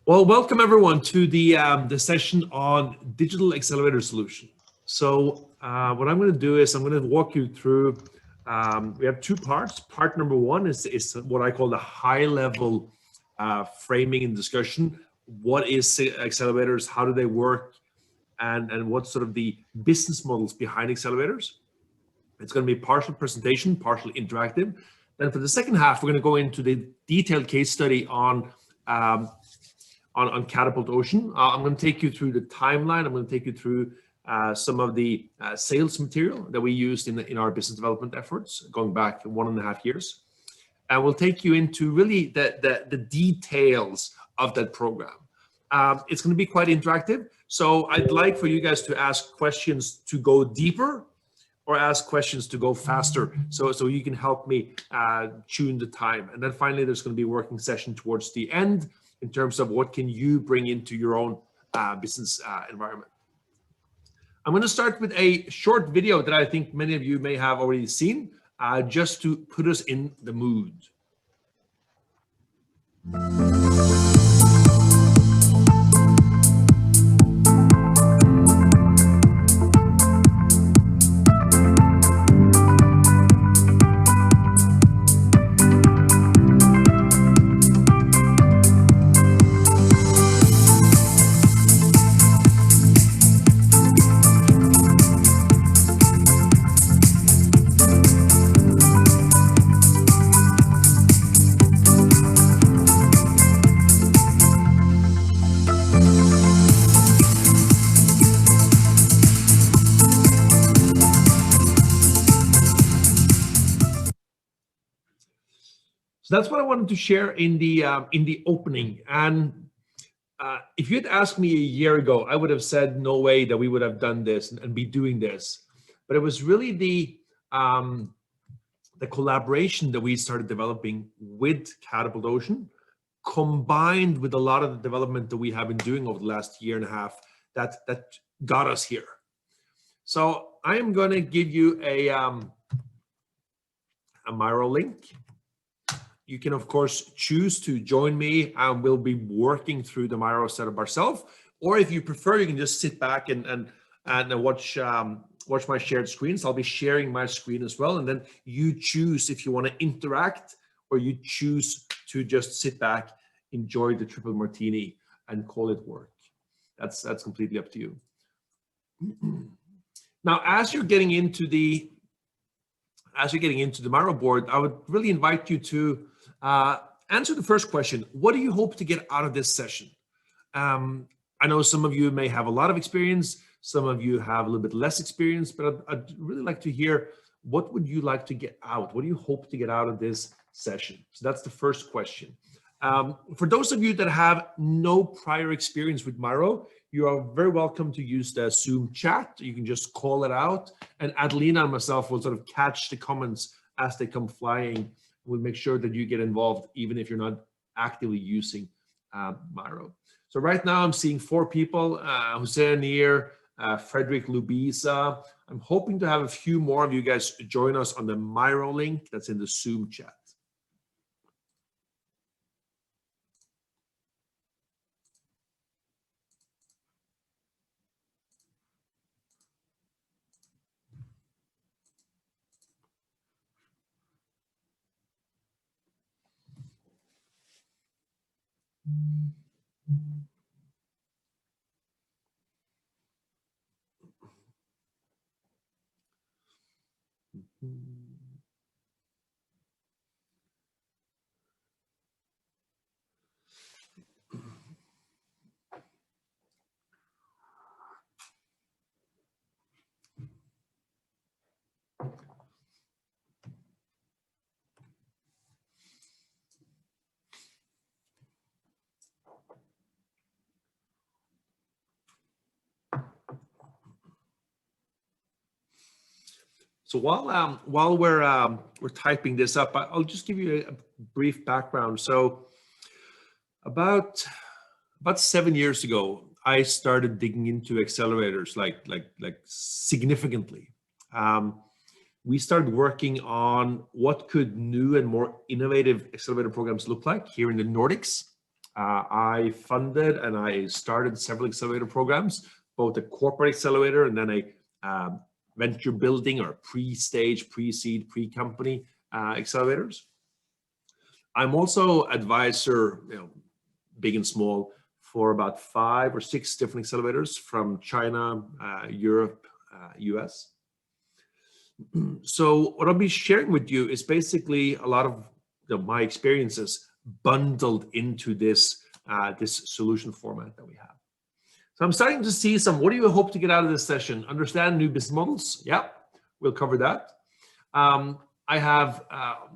Well, welcome everyone to the session on digital accelerator solution. So what I'm going to do is I'm going to walk you through. We have two parts. Part number one is what I call the high level framing and discussion. What is accelerators? How do they work? And what's sort of the business models behind accelerators? It's going to be partial presentation, partial interactive. Then for the second half, we're going to go into the detailed case study on Catapult Ocean. I'm going to take you through the timeline. I'm going to take you through some of the sales material that we used in our business development efforts going back 1.5 years. And we'll take you into really the details of that program. It's going to be quite interactive. So I'd like for you guys to ask questions to go deeper or ask questions to go faster, so you can help me tune the time. And then finally, there's going to be a working session towards the end in terms of what can you bring into your own business environment. I'm going to start with a short video that I think many of you may have already seen, just to put us in the mood. So that's what I wanted to share in the opening. And if you had asked me a year ago, I would have said no way that we would have done this and be doing this. But it was really the collaboration that we started developing with Catapult Ocean, combined with a lot of the development that we have been doing over the last 1.5 years, that got us here. So I am going to give you a Miro link. You can, of course, choose to join me, and we'll be working through the Miro setup ourselves. Or if you prefer, you can just sit back and watch my shared screens. I'll be sharing my screen as well, and then you choose if you want to interact or you choose to just sit back, enjoy the triple martini, and call it work. That's completely up to you. Now, as you're getting into the Miro board, I would really invite you to answer the first question. What do you hope to get out of this session? I know some of you may have a lot of experience, some of you have a little bit less experience, but I'd really like to hear, what would you like to get out? What do you hope to get out of this session? So that's the first question. For those of you that have no prior experience with Miro, you are very welcome to use the Zoom chat. You can just call it out, and Adelina and myself will sort of catch the comments as they come flying. We'll make sure that you get involved, even if you're not actively using Miro. So right now I'm seeing 4 people, Hussein Nir, Frederick Lubisa. I'm hoping to have a few more of you guys join us on the Miro link that's in the Zoom chat. So while we're typing this up, I'll just give you a brief background. So about 7 years ago, I started digging into accelerators like significantly. We started working on what could new and more innovative accelerator programs look like here in the Nordics. I funded and I started several accelerator programs, both a corporate accelerator and then a venture building or pre-stage, pre-seed, pre-company accelerators. I'm also advisor, big and small, for about 5 or 6 different accelerators from China, Europe, US. So what I'll be sharing with you is basically a lot of my experiences bundled into this solution format that we have. So I'm starting to see some, what do you hope to get out of this session? Understand new business models? Yeah, we'll cover that. I have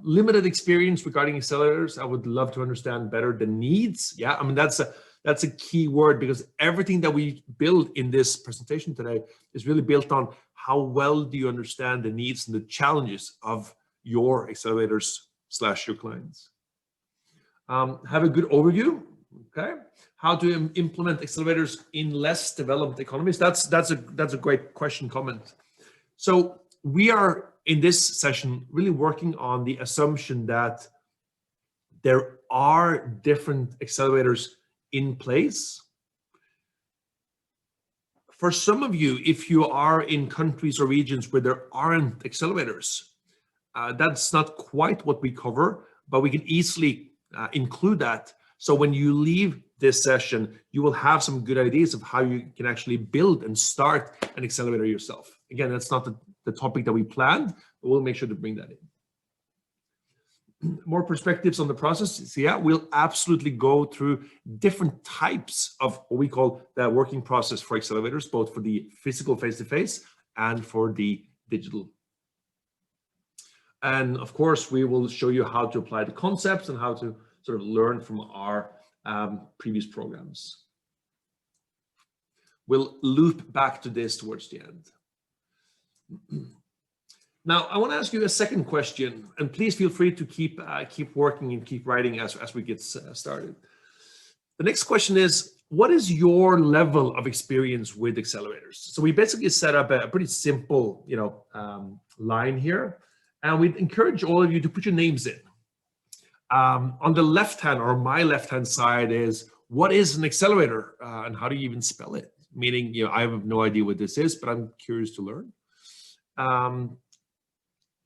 limited experience regarding accelerators. I would love to understand better the needs. Yeah, I mean, that's a key word, because everything that we build in this presentation today is really built on how well do you understand the needs and the challenges of your accelerators / your clients. Have a good overview, okay? How to implement accelerators in less developed economies. That's a great question, comment. So we are in this session really working on the assumption that there are different accelerators in place. For some of you, if you are in countries or regions where there aren't accelerators, that's not quite what we cover, but we can easily include that. So when you leave this session, you will have some good ideas of how you can actually build and start an accelerator yourself. Again, that's not the topic that we planned, but we'll make sure to bring that in. More perspectives on the process. So yeah, we'll absolutely go through different types of what we call the working process for accelerators, both for the physical face-to-face and for the digital. And of course, we will show you how to apply the concepts and how to sort of learn from our previous programs. We'll loop back to this towards the end. Now, I want to ask you a second question, and please feel free to keep working and keep writing as we get started. The next question is, what is your level of experience with accelerators? So we basically set up a pretty simple, line here, and we'd encourage all of you to put your names in. On the left hand, or my left hand side, is what is an accelerator and how do you even spell it? Meaning, I have no idea what this is, but I'm curious to learn.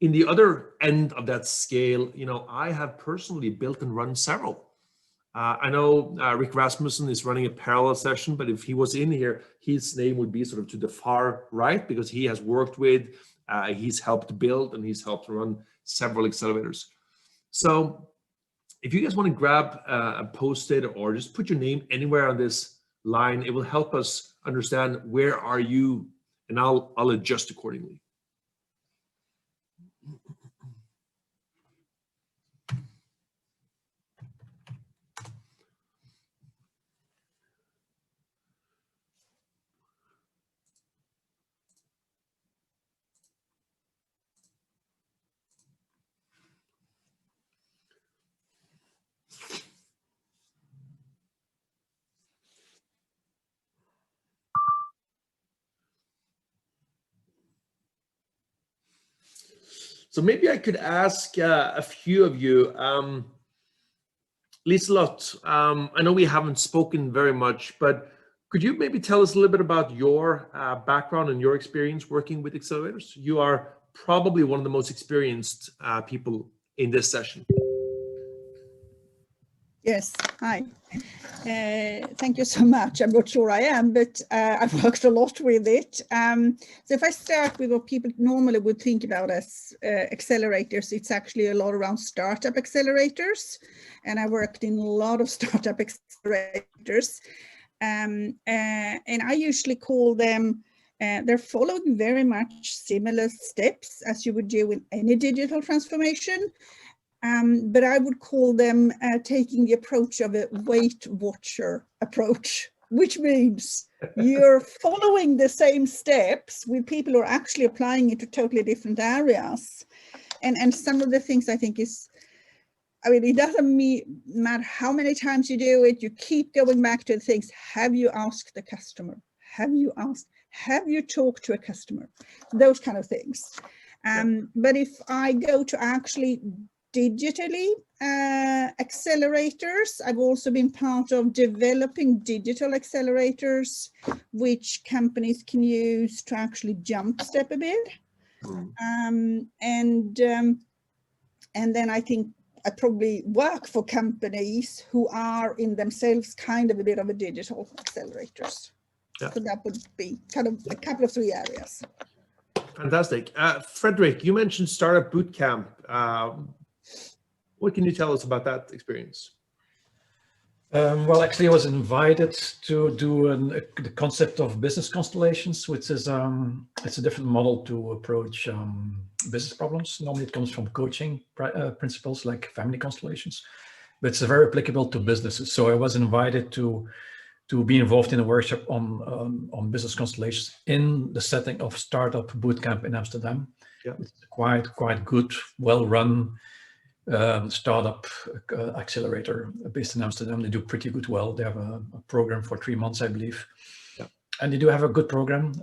In the other end of that scale, I have personally built and run several. I know Rick Rasmussen is running a parallel session, but if he was in here, his name would be sort of to the far right, because he has worked with, he's helped build, and he's helped run several accelerators. So if you guys want to grab a Post-it or just put your name anywhere on this line, it will help us understand where are you, and I'll adjust accordingly. So maybe I could ask a few of you. Liselott, I know we haven't spoken very much, but could you maybe tell us a little bit about your background and your experience working with accelerators? You are probably one of the most experienced people in this session. Yes, hi. Thank you so much. I'm not sure I am, but I've worked a lot with it. So if I start with what people normally would think about as accelerators, it's actually a lot around startup accelerators. And I worked in a lot of startup accelerators. And I usually call them, they're following very much similar steps as you would do in any digital transformation. But I would call them taking the approach of a Weight Watcher approach, which means you're following the same steps with people who are actually applying it to totally different areas. And some of the things I think is, it doesn't matter how many times you do it, you keep going back to the things. Have you asked the customer? Have you talked to a customer? Those kind of things. But if I go to actually digitally accelerators. I've also been part of developing digital accelerators, which companies can use to actually jump step a bit. And then I think I probably work for companies who are in themselves kind of a bit of a digital accelerators. Yeah. So that would be kind of a couple of 3 areas. Fantastic. Frederick, you mentioned Startup Bootcamp. What can you tell us about that experience? Well, actually, I was invited to do the concept of business constellations, which is it's a different model to approach business problems. Normally, it comes from coaching principles like family constellations, but it's very applicable to businesses. So I was invited to be involved in a workshop on business constellations in the setting of Startup Bootcamp in Amsterdam. Yeah. It's quite good, well-run startup accelerator based in Amsterdam. They do pretty good. Well, they have a program for 3 months, I believe. Yeah. And they do have a good program.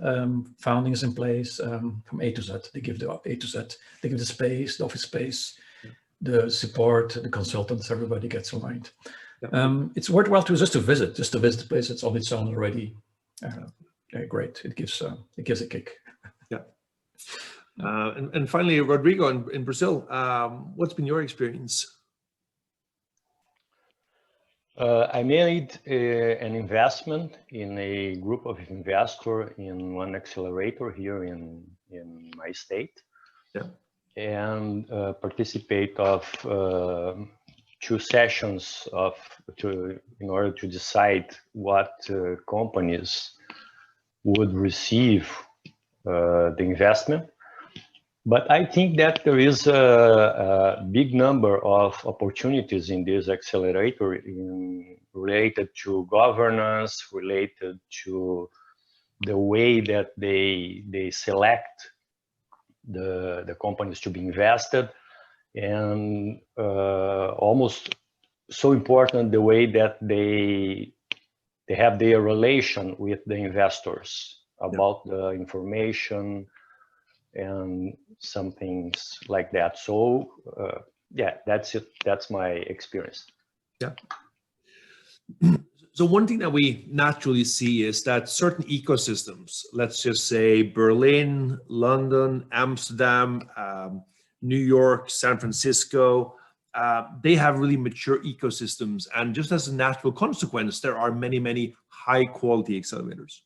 Founding is in place from A to Z. They give the A to Z. They give the space, the office space, the support, the consultants. Everybody gets aligned. Yeah. It's worthwhile to visit the place. It's on its own already great. It gives a kick. Yeah. And finally, Rodrigo in Brazil, what's been your experience? I made an investment in a group of investors in one accelerator here in my state. Yeah. And participate of 2 sessions in order to decide what companies would receive the investment. But I think that there is a big number of opportunities in this accelerator related to governance, related to the way that they select the companies to be invested, and almost so important the way that they have their relation with the investors about the information and some things like that. So yeah, that's it. That's my experience. Yeah. So one thing that we naturally see is that certain ecosystems, let's just say Berlin, London, Amsterdam, New York, San Francisco, they have really mature ecosystems. And just as a natural consequence, there are many, many high quality accelerators.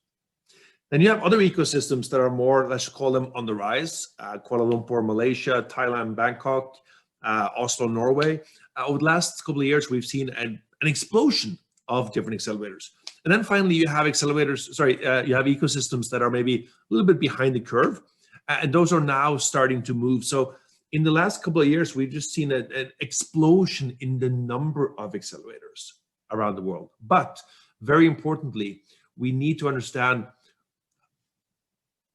Then you have other ecosystems that are more, let's call them on the rise, Kuala Lumpur, Malaysia, Thailand, Bangkok, Oslo, Norway. Over the last couple of years, we've seen an explosion of different accelerators. And then finally, you have you have ecosystems that are maybe a little bit behind the curve, and those are now starting to move. So in the last couple of years, we've just seen an explosion in the number of accelerators around the world. But very importantly, we need to understand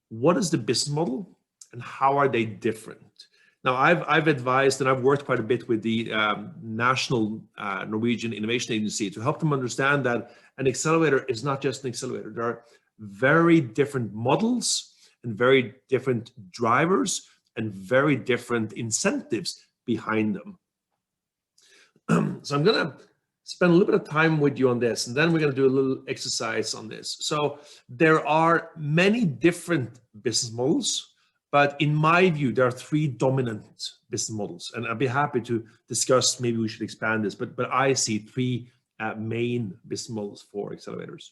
what is the business model and how are they different. Now, I've advised and I've worked quite a bit with the National Norwegian Innovation Agency to help them understand that an accelerator is not just an accelerator. There are very different models and very different drivers and very different incentives behind them. So I'm going to spend a little bit of time with you on this, and then we're going to do a little exercise on this. So there are many different business models, but in my view, there are 3 dominant business models, and I'd be happy to discuss, maybe we should expand this, but I see 3 main business models for accelerators.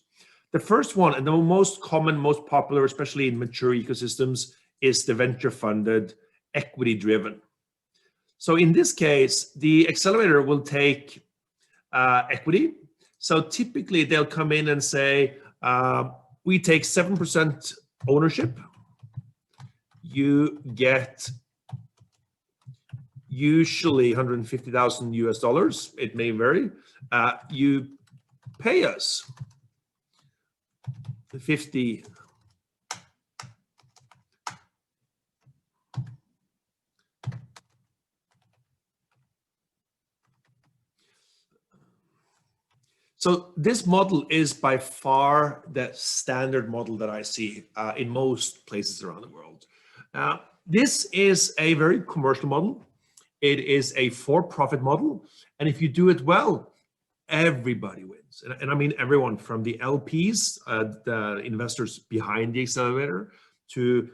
The first one, and the most common, most popular, especially in mature ecosystems, is the venture-funded, equity-driven. So in this case, the accelerator will take equity. So typically they'll come in and say, we take 7% ownership. You get usually $150,000 US. It may vary. You pay us 50. So this model is by far the standard model that I see in most places around the world. This is a very commercial model. It is a for-profit model. And if you do it well, everybody wins. And I mean everyone, from the LPs, the investors behind the accelerator, to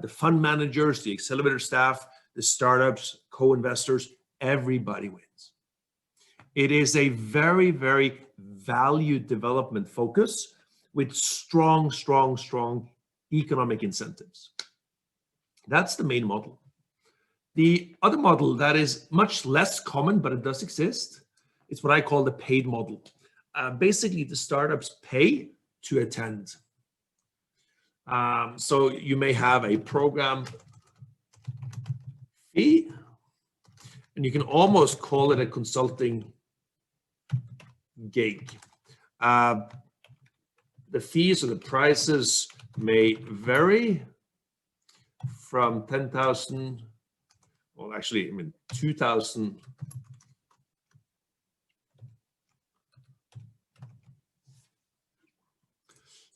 the fund managers, the accelerator staff, the startups, co-investors, everybody wins. It is a very, very value development focus with strong, strong, strong economic incentives. That's the main model. The other model that is much less common, but it does exist, it's what I call the paid model. Basically, the startups pay to attend. So you may have a program fee, and you can almost call it a consulting gig. The fees or the prices may vary from 10,000, well, actually, I mean, 2,000.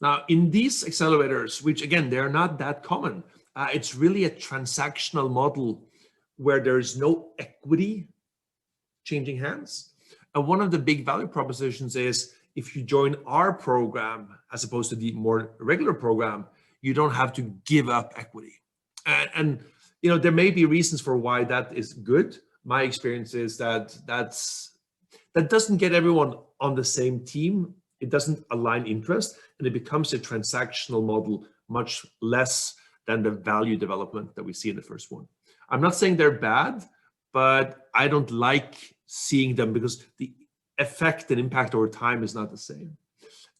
Now, in these accelerators, which again, they're not that common, it's really a transactional model where there's no equity changing hands. And one of the big value propositions is if you join our program, as opposed to the more regular program, you don't have to give up equity. And you know, there may be reasons for why that is good. My experience is that that doesn't get everyone on the same team. It doesn't align interest, and it becomes a transactional model much less than the value development that we see in the first one. I'm not saying they're bad, but I don't like seeing them because the effect and impact over time is not the same.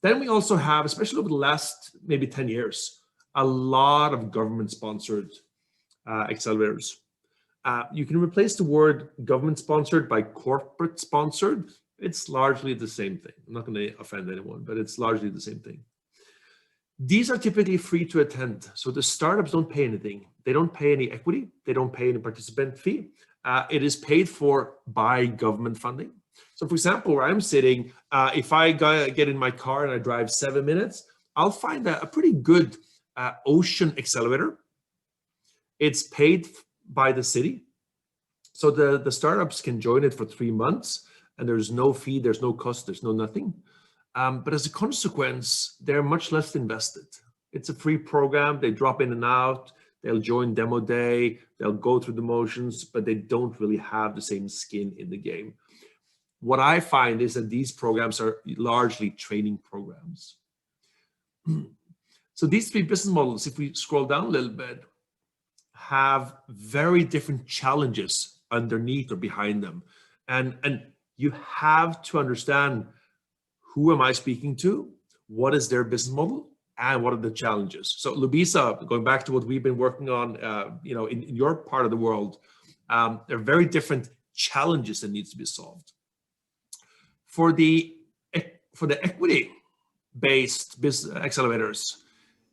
Then we also have, especially over the last maybe 10 years, a lot of government-sponsored accelerators. You can replace the word government-sponsored by corporate-sponsored. It's largely the same thing. I'm not going to offend anyone, but it's largely the same thing. These are typically free to attend. So the startups don't pay anything. They don't pay any equity. They don't pay any participant fee. It is paid for by government funding. So for example, where I'm sitting, if I get in my car and I drive 7 minutes, I'll find a pretty good ocean accelerator. It's paid by the city. So the startups can join it for 3 months, and there's no fee, there's no cost, there's no nothing. But as a consequence, they're much less invested. It's a free program. They drop in and out. They'll join demo day. They'll go through the motions, but they don't really have the same skin in the game. What I find is that these programs are largely training programs. So these three business models, if we scroll down a little bit, have very different challenges underneath or behind them. And you have to understand, who am I speaking to? What is their business model? And what are the challenges? So Lubisa, going back to what we've been working on, in your part of the world, there are very different challenges that needs to be solved. For the equity-based business accelerators,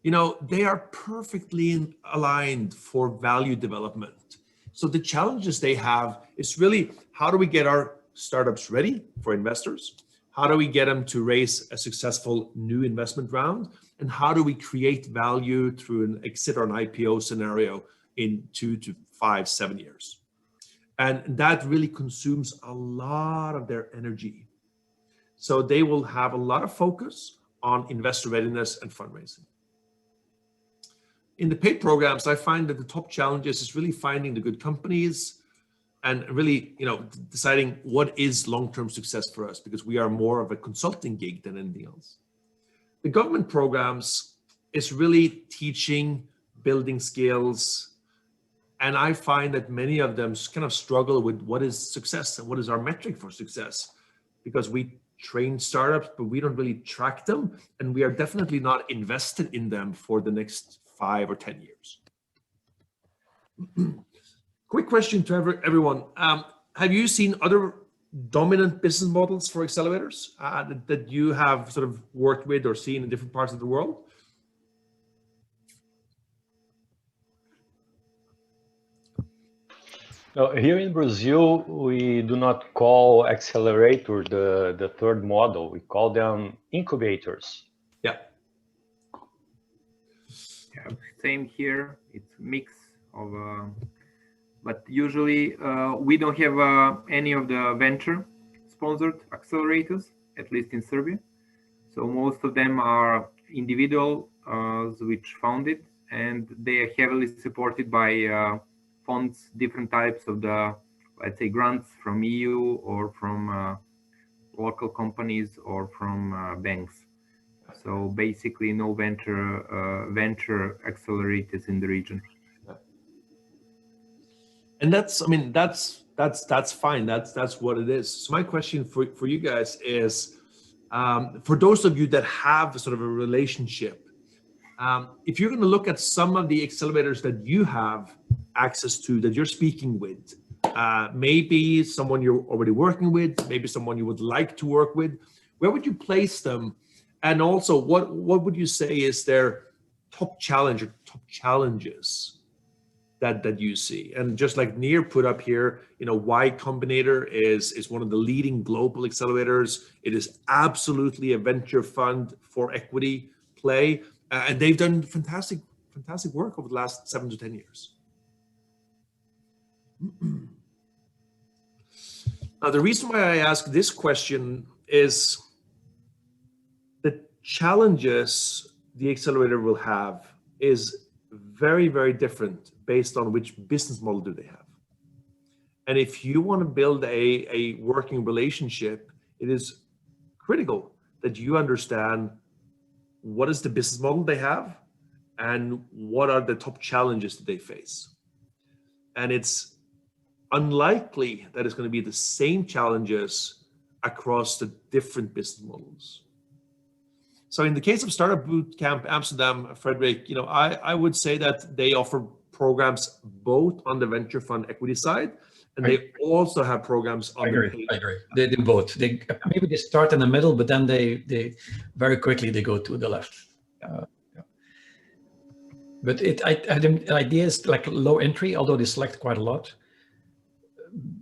they are perfectly aligned for value development. So the challenges they have is really, how do we get our startups ready for investors? How do we get them to raise a successful new investment round? And how do we create value through an exit or an IPO scenario in 2 to 5, 7 years? And that really consumes a lot of their energy. So they will have a lot of focus on investor readiness and fundraising. In the paid programs, I find that the top challenges is really finding the good companies and really, deciding what is long-term success for us, because we are more of a consulting gig than anything else. The government programs is really teaching, building skills. And I find that many of them kind of struggle with what is success and what is our metric for success, because we train startups, but we don't really track them. And we are definitely not invested in them for the next 5 or 10 years. Quick question to everyone. Have you seen other dominant business models for accelerators that you have sort of worked with or seen in different parts of the world? No, here in Brazil, we do not call accelerator the third model. We call them incubators. Yeah. Yeah, same here. It's a mix of but usually we don't have any of the venture sponsored accelerators, at least in Serbia. So most of them are individual which founded, and they are heavily supported by funds, different types of the, let's say, grants from EU or from local companies or from banks. So basically no venture accelerators in the region. And that's, I mean, that's fine. That's what it is. So my question for you guys is, for those of you that have sort of a relationship, if you're going to look at some of the accelerators that you have access to, that you're speaking with, maybe someone you're already working with, maybe someone you would like to work with, where would you place them? And also, what would you say is their top challenge or top challenges that you see? And just like Nir put up here, you know, Y Combinator is one of the leading global accelerators. It is absolutely a venture fund for equity play, and they've done fantastic work over the last 7 to 10 years. Now, the reason why I ask this question is the challenges the accelerator will have is very, very different based on which business model do they have. And if you want to build a working relationship, it is critical that you understand what is the business model they have and what are the top challenges that they face. And it's unlikely that it's going to be the same challenges across the different business models. So in the case of Startup Bootcamp Amsterdam, Frederick, you know, I would say that they offer programs both on the venture fund equity side, and they also have programs on the page. I agree. They do both. Maybe they start in the middle, but then they very quickly they go to the left. Yeah. But the idea is like low entry, although they select quite a lot.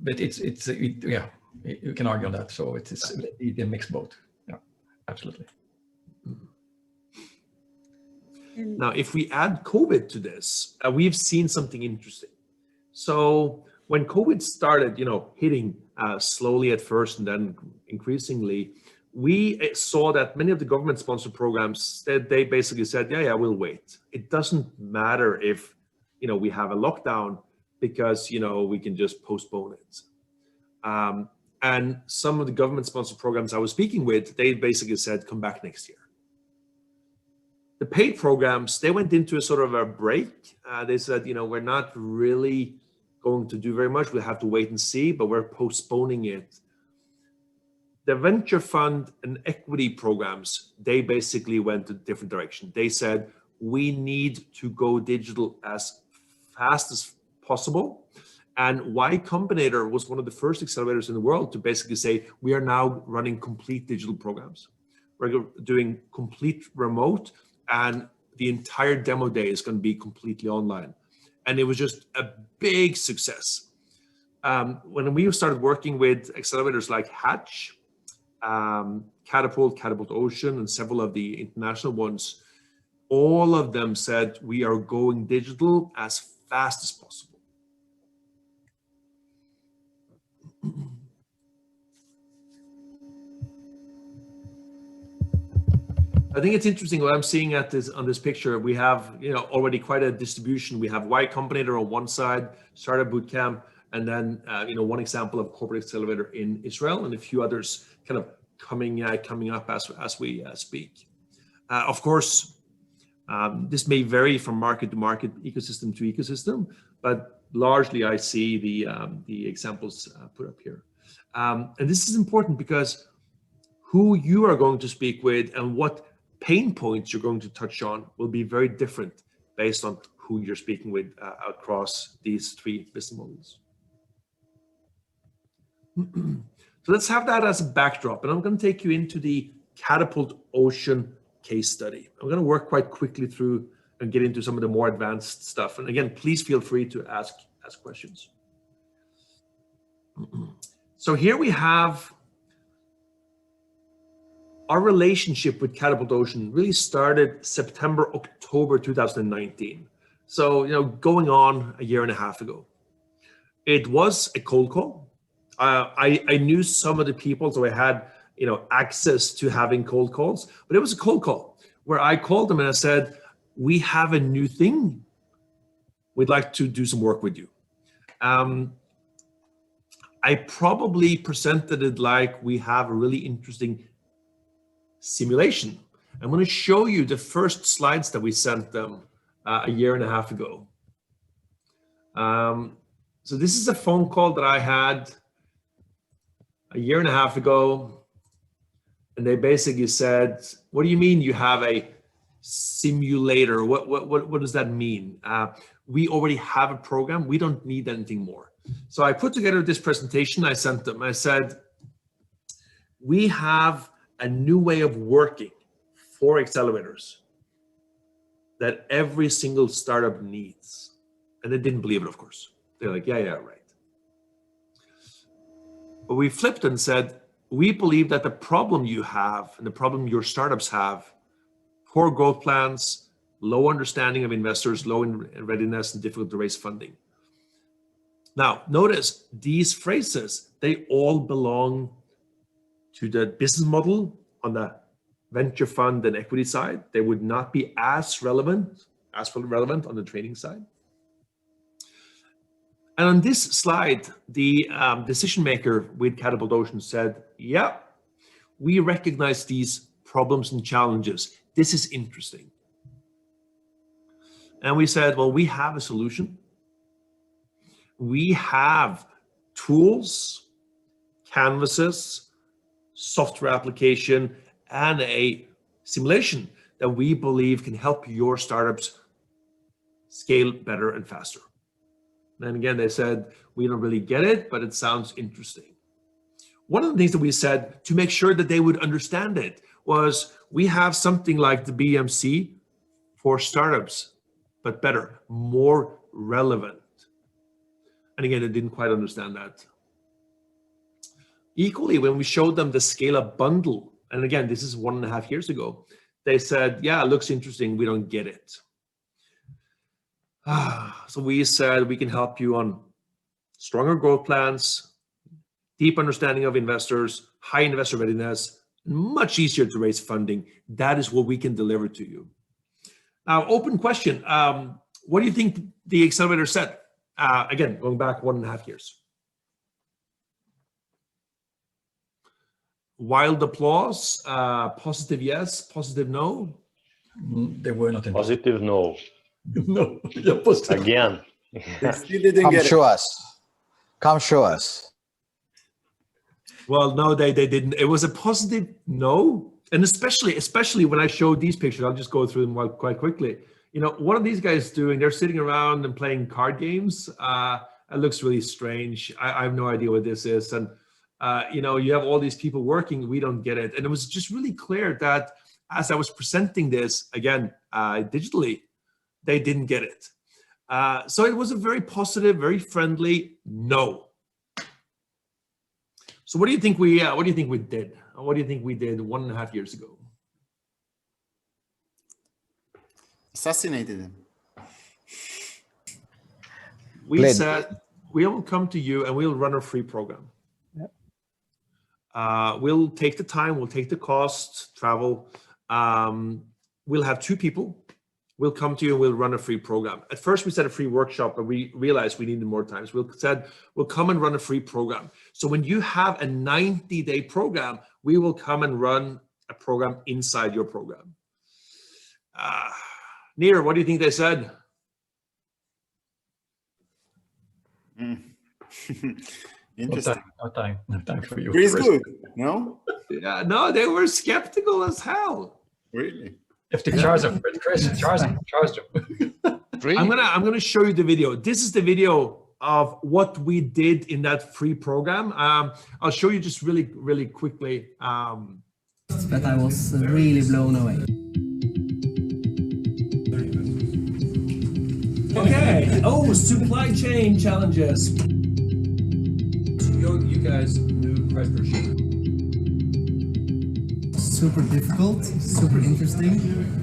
But yeah, you can argue on that. So they mix both. Yeah, absolutely. Now, if we add COVID to this, we've seen something interesting. So when COVID started, you know, hitting slowly at first and then increasingly, we saw that many of the government-sponsored programs, they basically said, yeah, we'll wait. It doesn't matter if, you know, we have a lockdown because, you know, we can just postpone it. And some of the government-sponsored programs I was speaking with, they basically said, come back next year. The paid programs, they went into a sort of a break. They said, you know, we're not really going to do very much. We'll have to wait and see, but we're postponing it. The venture fund and equity programs, they basically went a different direction. They said, we need to go digital as fast as possible. And Y Combinator was one of the first accelerators in the world to basically say, we are now running complete digital programs. We're doing complete remote, and the entire demo day is going to be completely online. And it was just a big success. When we started working with accelerators like Hatch, Catapult Ocean, and several of the international ones, all of them said, we are going digital as fast as possible. I think it's interesting what I'm seeing at this on this picture. We have, you know, already quite a distribution. We have Y Combinator on one side, Startup Bootcamp, and then you know, one example of corporate accelerator in Israel, and a few others kind of coming up as we speak. Of course, this may vary from market to market, ecosystem to ecosystem, but largely I see the examples put up here. And this is important because who you are going to speak with and what pain points you're going to touch on will be very different based on who you're speaking with across these three business models. So let's have that as a backdrop, and I'm going to take you into the Catapult Ocean case study. I'm going to work quite quickly through and get into some of the more advanced stuff. And again, please feel free to ask questions. So here we have our relationship with Catapult Ocean really started September, October 2019. So, you know, going on a year and a half ago. It was a cold call. I knew some of the people, so I had access to having cold calls, but it was a cold call where I called them and I said, we have a new thing. We'd like to do some work with you. I probably presented it like we have a really interesting simulation. I'm going to show you the first slides that we sent them a year and a half ago. So this is a phone call that I had a year and a half ago. And they basically said, what do you mean you have a simulator? What does that mean? We already have a program. We don't need anything more. So I put together this presentation. I sent them. I said, we have a new way of working for accelerators that every single startup needs. And they didn't believe it, of course. They're like, yeah, right. But we flipped and said, we believe that the problem you have and the problem your startups have, poor growth plans, low understanding of investors, low in readiness, and difficult to raise funding. Now, notice these phrases, they all belong to the business model on the venture fund and equity side. They would not be as relevant on the trading side. And on this slide, the decision maker with Catapult Ocean said, yeah, we recognize these problems and challenges. This is interesting. And we said, well, we have a solution. We have tools, canvases, software application, and a simulation that we believe can help your startups scale better and faster. And again, they said, we don't really get it, but it sounds interesting. One of the things that we said to make sure that they would understand it was, we have something like the BMC for startups, but better, more relevant. And again, they didn't quite understand that. Equally, when we showed them the scale-up bundle, and again, this is 1.5 years ago, they said, yeah, it looks interesting, we don't get it. So we said, we can help you on stronger growth plans, deep understanding of investors, high investor readiness, much easier to raise funding. That is what we can deliver to you. Now, open question. What do you think the accelerator said? Again, going back 1.5 years. Wild applause, positive yes, positive no. They were not interested. Positive no. No, yeah, positive. Again. They still didn't Come get show it. us. Come show us. Well, no, they didn't. It was a positive no. And especially when I showed these pictures, I'll just go through them quite quickly. What are these guys doing? They're sitting around and playing card games. It looks really strange. I have no idea what this is. And, you have all these people working, we don't get it. And it was just really clear that as I was presenting this, again, digitally, they didn't get it. So it was a very positive, very friendly no. So what do you think we did? What do you think we did 1.5 years ago? Assassinated them. We said, we will come to you and we'll run a free program. We'll take the time, we'll take the cost, travel. We'll have 2 people. We'll come to you and we'll run a free program. At first we said a free workshop, but we realized we needed more time. So we said, we'll come and run a free program. So when you have a 90-day program, we will come and run a program inside your program. Nir, what do you think they said? Interesting. No time for you. Pretty good, no? Yeah, no, they were skeptical as hell. Really? If they charge them, Chris, charge them. I'm gonna show you the video. This is the video of what we did in that free program. I'll show you just really quickly. But I was really blown away. Okay. Oh, supply chain challenges. You guys knew price per sheet. Super difficult, super interesting,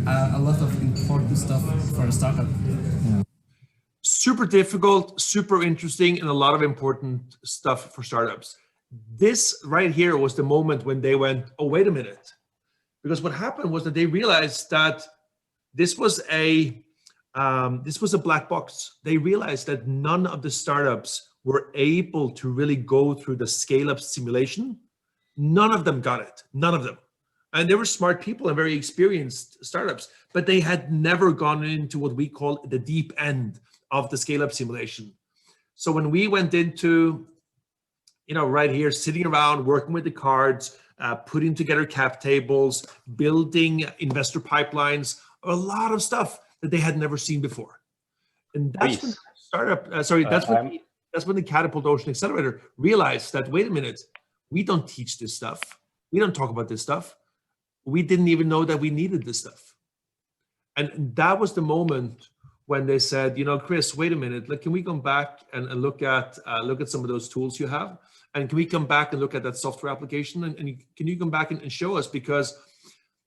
a lot of important stuff for a startup. super difficult, super interesting, and a lot of important stuff for startups. This right here was the moment when they went, oh, wait a minute. Because what happened was that they realized that this was a black box. They realized that none of the startups were able to really go through the scale-up simulation. None of them got it, none of them. And they were smart people and very experienced startups, but they had never gone into what we call the deep end of the scale-up simulation. So when we went into, right here, sitting around, working with the cards, putting together cap tables, building investor pipelines, a lot of stuff that they had never seen before. And that's when that's when the Catapult Ocean Accelerator realized that, wait a minute, we don't teach this stuff. We don't talk about this stuff. We didn't even know that we needed this stuff. And that was the moment when they said, Chris, wait a minute, can we come back and look at some of those tools you have? And can we come back and look at that software application? And can you come back and show us? Because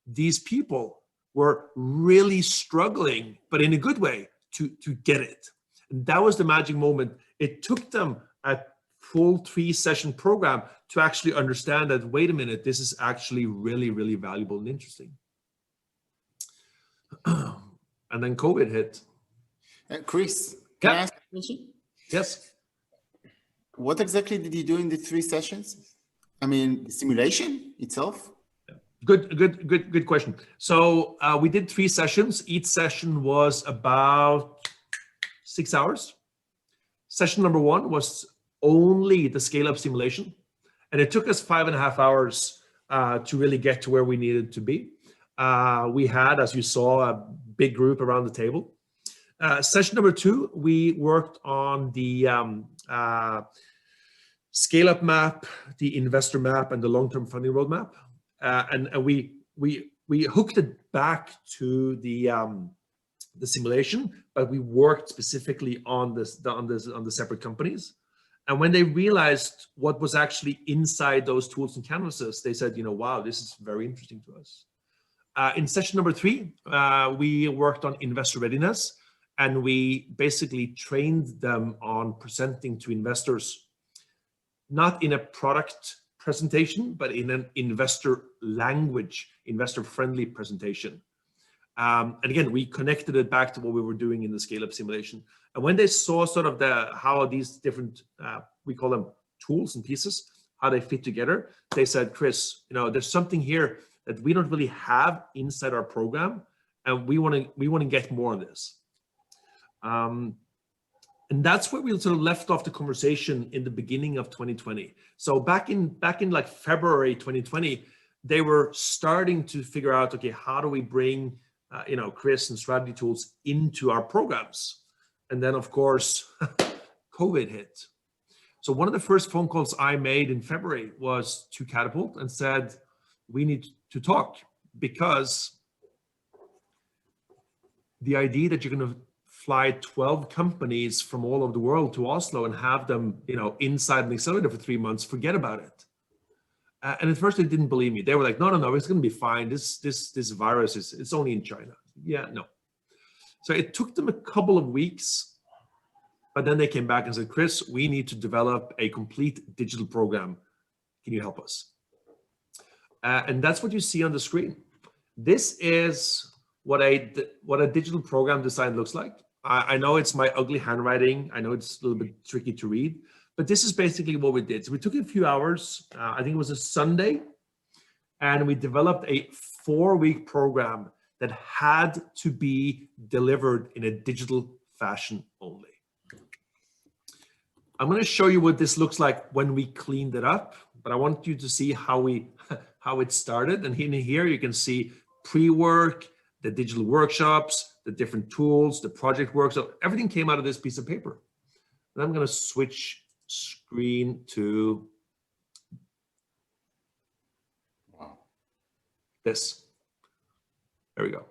these people were really struggling, but in a good way, to get it. And that was the magic moment. It took them a full 3-session program to actually understand that, wait a minute, this is actually really, really valuable and interesting. And then COVID hit. Chris, can I ask a question? Yes. What exactly did you do in the 3 sessions? I mean, the simulation itself? Good question. So we did 3 sessions. Each session was about 6 hours. Session number 1 was only the scale-up simulation. And it took us 5.5 hours to really get to where we needed to be. We had, as you saw, a big group around the table. Session number 2, we worked on the scale-up map, the investor map, and the long-term funding roadmap. And we hooked it back to the simulation, but we worked specifically on the separate companies. And when they realized what was actually inside those tools and canvases, they said, wow, this is very interesting to us. In session number 3, we worked on investor readiness, and we basically trained them on presenting to investors, not in a product presentation, but in an investor language, investor-friendly presentation. And again, we connected it back to what we were doing in the scale-up simulation. And when they saw sort of how these different, we call them tools and pieces, how they fit together, they said, Chris, there's something here that we don't really have inside our program, and we want to get more of this. And that's where we sort of left off the conversation in the beginning of 2020. So back in like February 2020, they were starting to figure out, okay, how do we bring Chris and strategy tools into our programs? And then of course, COVID hit. So one of the first phone calls I made in February was to Catapult and said, we need to talk, because the idea that you're going to fly 12 companies from all over the world to Oslo and have them, inside an accelerator for 3 months, forget about it. And at first they didn't believe me. They were like, no, it's going to be fine. This virus it's only in China. Yeah, no. So it took them a couple of weeks, but then they came back and said, Chris, we need to develop a complete digital program. Can you help us? And that's what you see on the screen. This is what a digital program design looks like. I know it's my ugly handwriting. I know it's a little bit tricky to read, but this is basically what we did. So we took a few hours, I think it was a Sunday, and we developed a 4-week program that had to be delivered in a digital fashion only. I'm going to show you what this looks like when we cleaned it up, but I want you to see how it started. And in here you can see pre-work, the digital workshops, the different tools, the project work. So everything came out of this piece of paper. And I'm going to switch screen to this. There we go.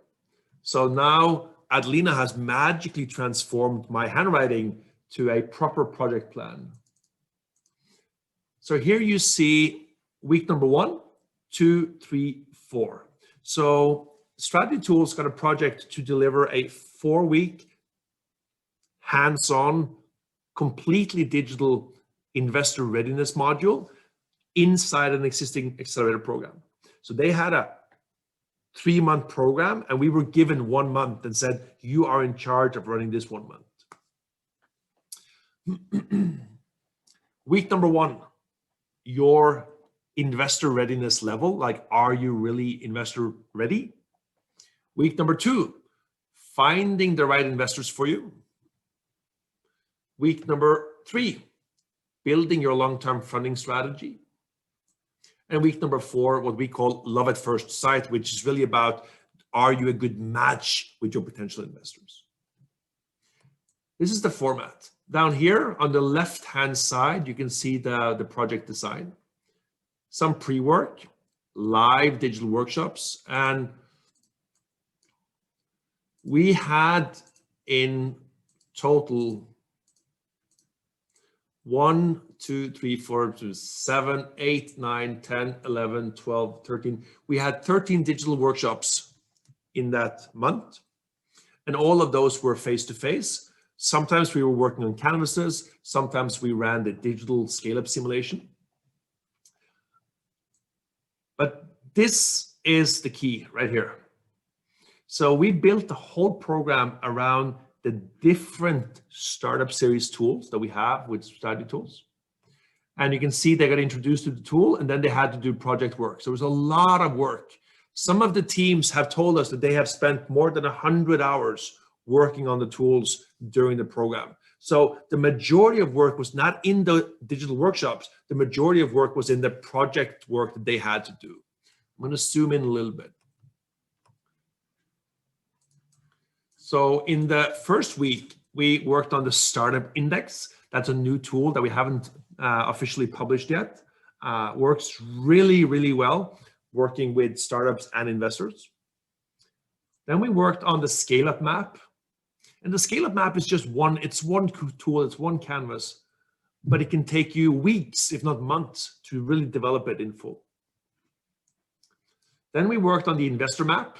So now Adelina has magically transformed my handwriting to a proper project plan. So here you see week number 1, 2, 3, 4. So Strategy Tools got a project to deliver a 4-week hands-on, completely digital investor readiness module inside an existing accelerator program. So they had a 3-month program, and we were given 1 month and said, you are in charge of running this 1 month. Week number 1, your investor readiness level, like, are you really investor ready? Week number 2, finding the right investors for you. Week number 3, building your long-term funding strategy. And week number 4, what we call love at first sight, which is really about, are you a good match with your potential investors? This is the format. Down here on the left-hand side, you can see the project design, some pre-work, live digital workshops, and we had in total 1, 2, 3, 4, 7, 8, 9, 10, 11, 12, 13. We had 13 digital workshops in that month, and all of those were face-to-face. Sometimes we were working on canvases, sometimes we ran the digital scale-up simulation. But this is the key right here. So we built the whole program around the different startup series tools that we have with strategy tools. And you can see they got introduced to the tool, and then they had to do project work. So it was a lot of work. Some of the teams have told us that they have spent more than 100 hours working on the tools during the program. So the majority of work was not in the digital workshops. The majority of work was in the project work that they had to do. I'm going to zoom in a little bit. So in the first week, we worked on the Startup Index. That's a new tool that we haven't officially published yet. Works really, really well, working with startups and investors. Then we worked on the scale-up map. And the scale-up map is just it's one tool, it's one canvas, but it can take you weeks, if not months, to really develop it in full. Then we worked on the investor map.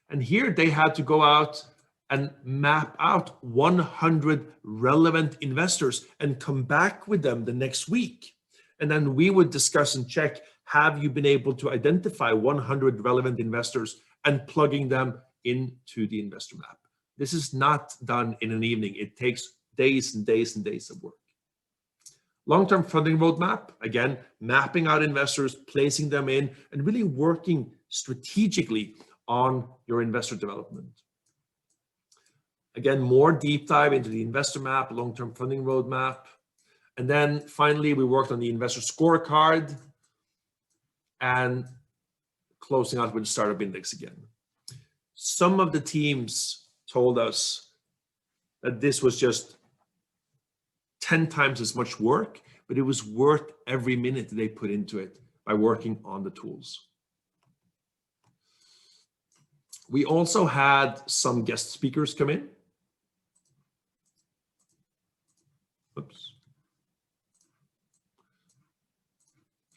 And here they had to go out and map out 100 relevant investors and come back with them the next week. And then we would discuss and check, have you been able to identify 100 relevant investors and plugging them into the investor map? This is not done in an evening. It takes days and days and days of work. Long-term funding roadmap, again, mapping out investors, placing them in, and really working strategically on your investor development. Again, more deep dive into the investor map, long-term funding roadmap. And then finally, we worked on the investor scorecard and closing out with the startup index again. Some of the teams told us that this was just 10 times as much work, but it was worth every minute they put into it by working on the tools. We also had some guest speakers come in. Oops.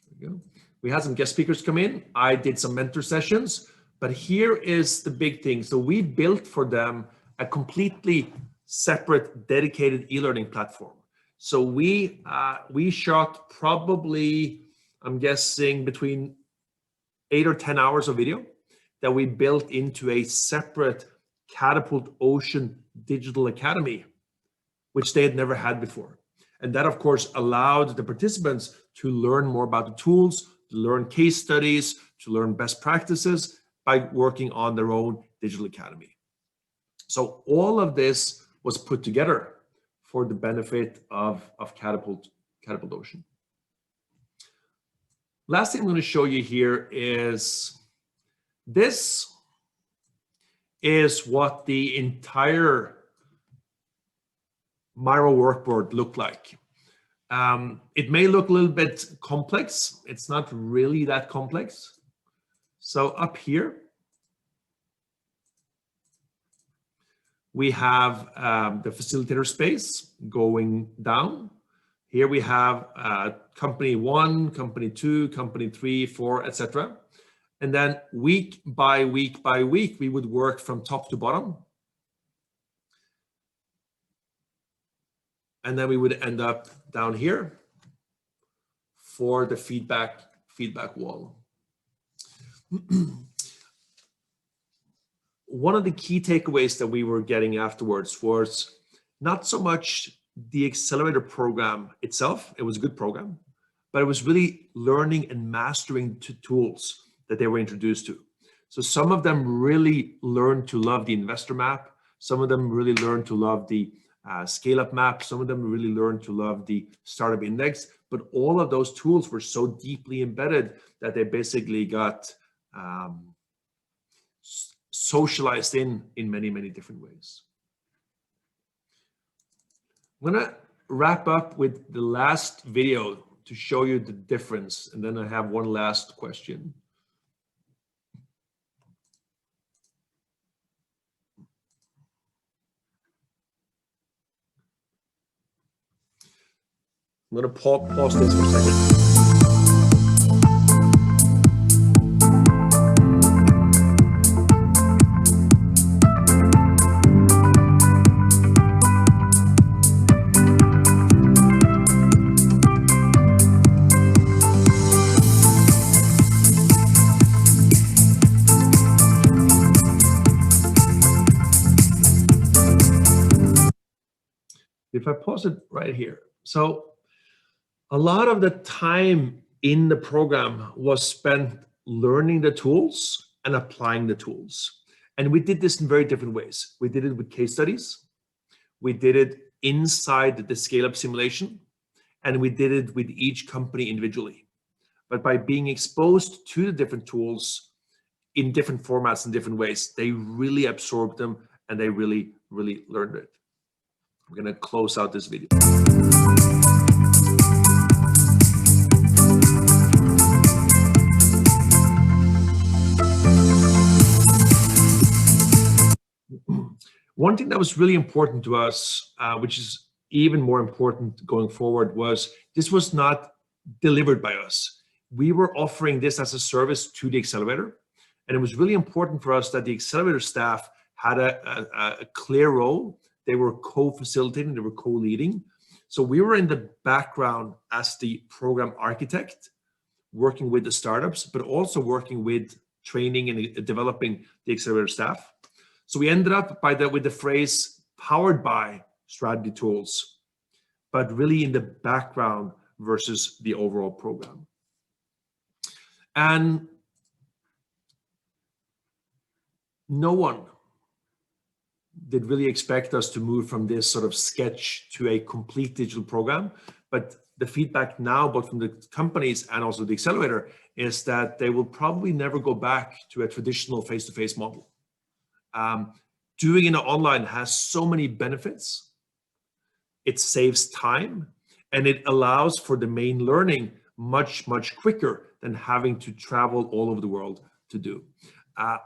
There we go. We had some guest speakers come in. I did some mentor sessions. But here is the big thing. So we built for them a completely separate, dedicated e-learning platform. So we shot probably, I'm guessing, between 8 or 10 hours of video that we built into a separate Catapult Ocean Digital Academy, which they had never had before. And that, of course, allowed the participants to learn more about the tools, to learn case studies, to learn best practices, by working on their own digital academy. So all of this was put together for the benefit of Catapult Ocean. Last thing I'm going to show you here is this is what the entire Miro workboard looked like. It may look a little bit complex. It's not really that complex. So up here, we have the facilitator space going down. Here we have company 1, company 2, company 3, 4, etc. And then week by week by week, we would work from top to bottom. and then we would end up down here for the feedback wall. One of the key takeaways that we were getting afterwards was not so much the Accelerator program itself. It was a good program, but it was really learning and mastering tools that they were introduced to. So some of them really learned to love the investor map. Some of them really learned to love the scale-up map. Some of them really learned to love the startup index. But all of those tools were so deeply embedded that they basically got socialized in many, many different ways. I'm gonna wrap up with the last video to show you the difference, and then I have one last question. I'm gonna pause this for a second. If I pause it right here. So a lot of the time in the program was spent learning the tools and applying the tools. And we did this in very different ways. We did it with case studies. We did it inside the scale-up simulation. And we did it with each company individually. But by being exposed to the different tools in different formats and different ways, they really absorbed them and they really, really learned it. We're going to close out this video. One thing that was really important to us, which is even more important going forward, was this was not delivered by us. We were offering this as a service to the Accelerator. And it was really important for us that the Accelerator staff had a clear role. They were co-facilitating, they were co-leading. So we were in the background as the program architect, working with the startups, but also working with training and developing the Accelerator staff. So we ended up with the phrase powered by strategy tools, but really in the background versus the overall program. And no one did really expect us to move from this sort of sketch to a complete digital program. But the feedback now, both from the companies and also the Accelerator, is that they will probably never go back to a traditional face-to-face model. Doing it online has so many benefits. It saves time and it allows for the main learning much, much quicker than having to travel all over the world to do.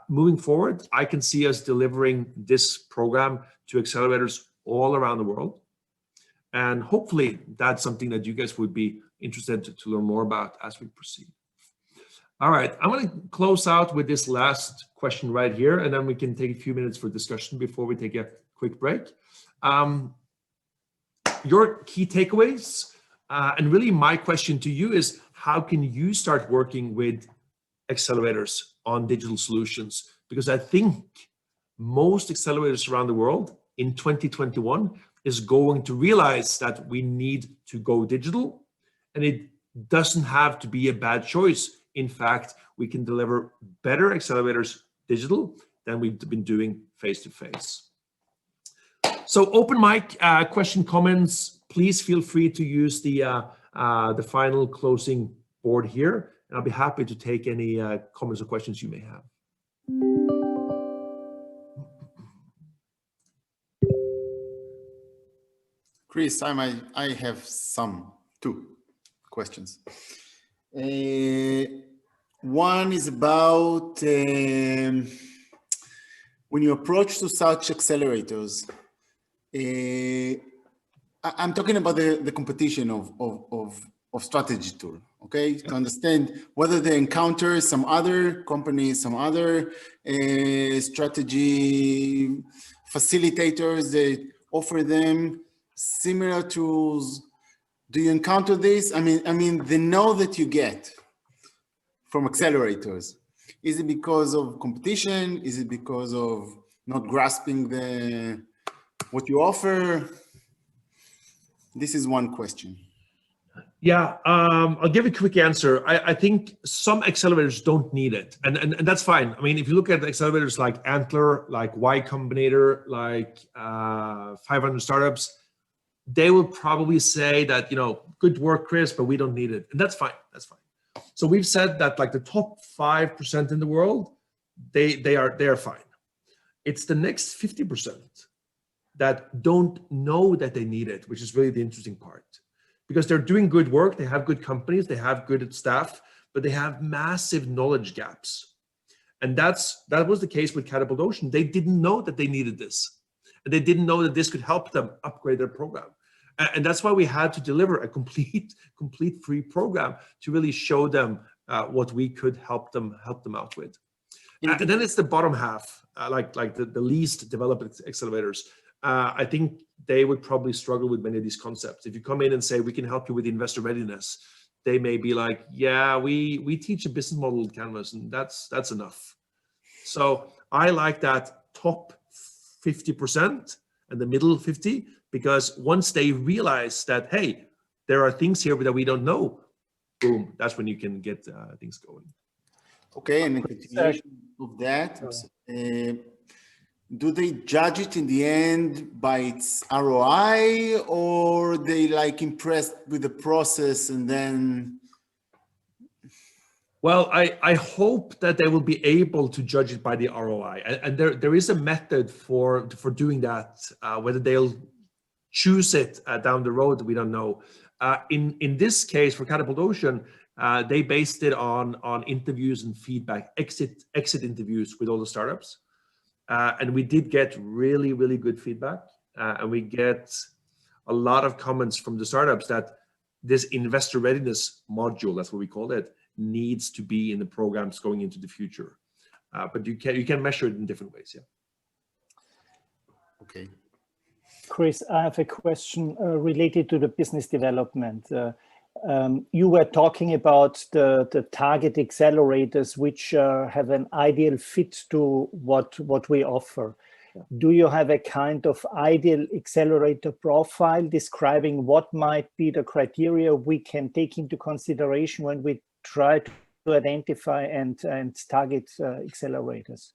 Moving forward, I can see us delivering this program to accelerators all around the world. And hopefully that's something that you guys would be interested to learn more about as we proceed. All right, I'm going to close out with this last question right here, and then we can take a few minutes for discussion before we take a quick break. Your key takeaways, and really my question to you is, how can you start working with accelerators on digital solutions? Because I think most accelerators around the world in 2021 is going to realize that we need to go digital, and it doesn't have to be a bad choice. In fact, we can deliver better accelerators digital than we've been doing face-to-face. So open mic, question, comments, please feel free to use the final closing board here. And I'll be happy to take any comments or questions you may have. Chris, I have two questions. One is about when you approach to such accelerators, I'm talking about the competition of strategy tool, okay? To understand whether they encounter some other companies, some other strategy facilitators that offer them similar tools? Do you encounter this? I mean, the no that you get from accelerators, is it because of competition? Is it because of not grasping what you offer? This is one question. Yeah, I'll give a quick answer. I think some accelerators don't need it, and that's fine. I mean, if you look at accelerators like Antler, like Y Combinator, like 500 Startups, they will probably say that, you know, good work, Chris, but we don't need it, and that's fine. That's fine. So we've said that like the top 5% in the world, they are fine. It's the next 50% that don't know that they need it, which is really the interesting part. Because they're doing good work, they have good companies, they have good staff, but they have massive knowledge gaps. And that was the case with Catapult Ocean. They didn't know that they needed this. And they didn't know that this could help them upgrade their program. And that's why we had to deliver a complete free program to really show them what we could help them out with. And then it's the bottom half, like the least developed accelerators. I think they would probably struggle with many of these concepts. If you come in and say, we can help you with investor readiness, they may be like, yeah, we teach a business model canvas and that's enough. So I like that top 50% and the middle 50, because once they realize that, hey, there are things here that we don't know, boom, that's when you can get things going. Okay, and in continuation of that, do they judge it in the end by its ROI, or they like impressed with the process and then? Well, I hope that they will be able to judge it by the ROI, and there is a method for doing that. Whether they'll choose it down the road, we don't know. In this case for Catapult Ocean, they based it on interviews and feedback, exit interviews with all the startups. And we did get really good feedback, and we get a lot of comments from the startups that this investor readiness module, that's what we call it, needs to be in the programs going into the future. But you can measure it in different ways. Yeah. Okay. Chris, I have a question related to the business development. You were talking about the target accelerators, which have an ideal fit to what we offer. Do you have a kind of ideal accelerator profile describing what might be the criteria we can take into consideration when we try to identify and target accelerators?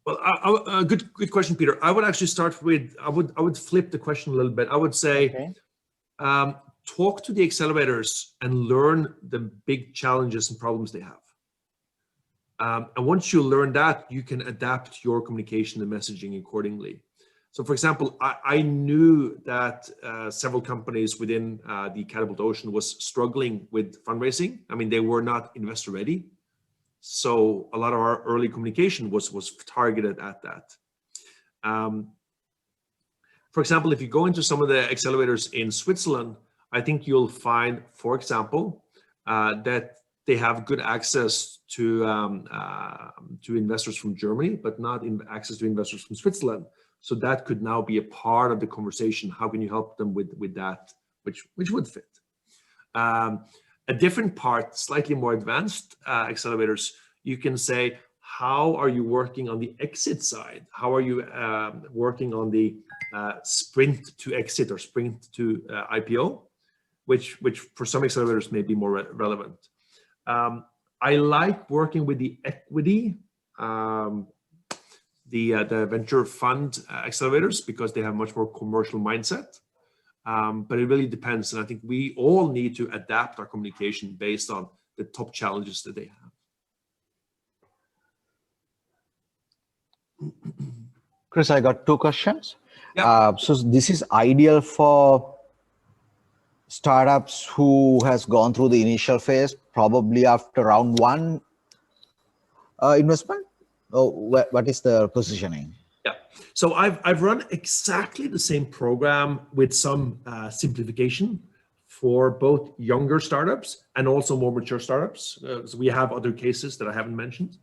Well, good question, Peter. I would actually start with, I would flip the question a little bit. I would say, okay, talk to the accelerators and learn the big challenges and problems they have. And once you learn that, you can adapt your communication and messaging accordingly. So for example, I knew that several companies within the Catapult Ocean was struggling with fundraising. I mean, they were not investor ready. So a lot of our early communication was targeted at that. For example, if you go into some of the accelerators in Switzerland, I think you'll find, for example, that they have good access to investors from Germany, but not access to investors from Switzerland. So that could now be a part of the conversation. How can you help them with that, which would fit? A different part, slightly more advanced accelerators, you can say, how are you working on the exit side? How are you working on the sprint to exit or sprint to IPO, which for some accelerators may be more relevant. I like working with the equity, the venture fund accelerators, because they have much more commercial mindset. But it really depends. And I think we all need to adapt our communication based on the top challenges that they have. Chris, I got two questions. Yeah. So this is ideal for startups who has gone through the initial phase, probably after round one investment. Oh, what is the positioning? Yeah, so I've run exactly the same program with some simplification for both younger startups and also more mature startups. So we have other cases that I haven't mentioned.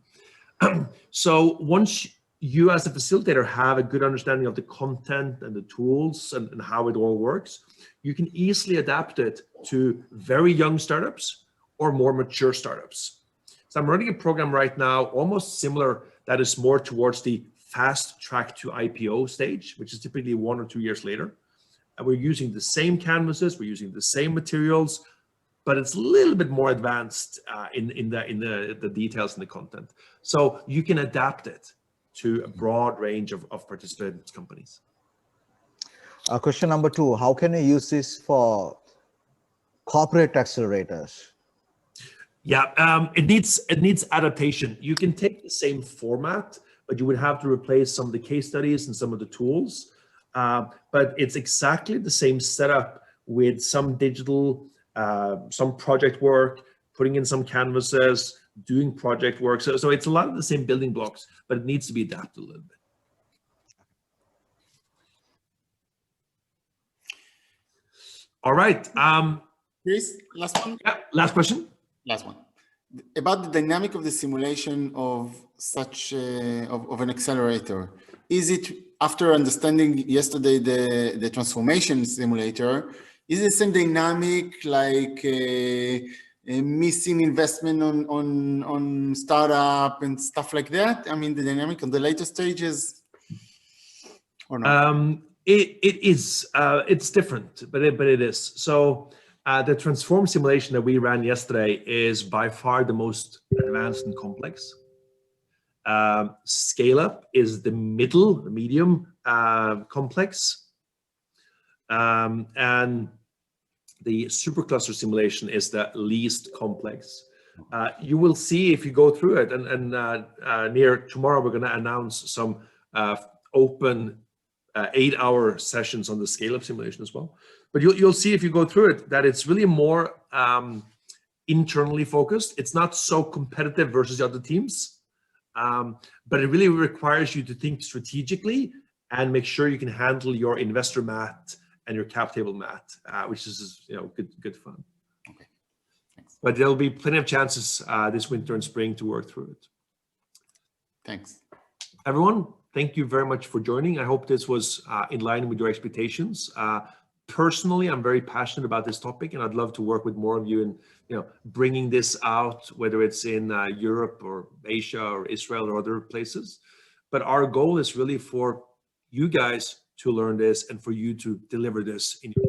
So once you as a facilitator have a good understanding of the content and the tools and how it all works, you can easily adapt it to very young startups or more mature startups. So I'm running a program right now, almost similar, that is more towards the fast track to IPO stage, which is typically 1 or 2 years later. And we're using the same canvases, we're using the same materials, but it's a little bit more advanced in the details and the content. So you can adapt it to a broad range of participant companies. Question number 2, how can you use this for corporate accelerators? Yeah, it needs adaptation. You can take the same format, but you would have to replace some of the case studies and some of the tools. But it's exactly the same setup with some digital, some project work, putting in some canvases, doing project work. So it's a lot of the same building blocks, but it needs to be adapted a little bit. All right. Chris, last one? Yeah, last question. Last one. About the dynamic of the simulation of such of an accelerator. Is it, after understanding yesterday the transformation simulator, is it the same dynamic like a missing investment on startup and stuff like that? I mean, the dynamic on the later stages, or not? It's different, but it is. So the transform simulation that we ran yesterday is by far the most advanced and complex. Scale up is the medium complex. And the supercluster simulation is the least complex. You will see if you go through it, and near tomorrow we're going to announce some open 8-hour sessions on the scale-up simulation as well. But you'll see if you go through it that it's really more internally focused. It's not so competitive versus the other teams, but it really requires you to think strategically and make sure you can handle your investor math and your cap table math, which is good fun. Okay. Thanks. But there'll be plenty of chances this winter and spring to work through it. Thanks. Everyone, thank you very much for joining. I hope this was in line with your expectations. Personally, I'm very passionate about this topic, and I'd love to work with more of you in bringing this out, whether it's in Europe or Asia or Israel or other places. But our goal is really for you guys to learn this and for you to deliver this in your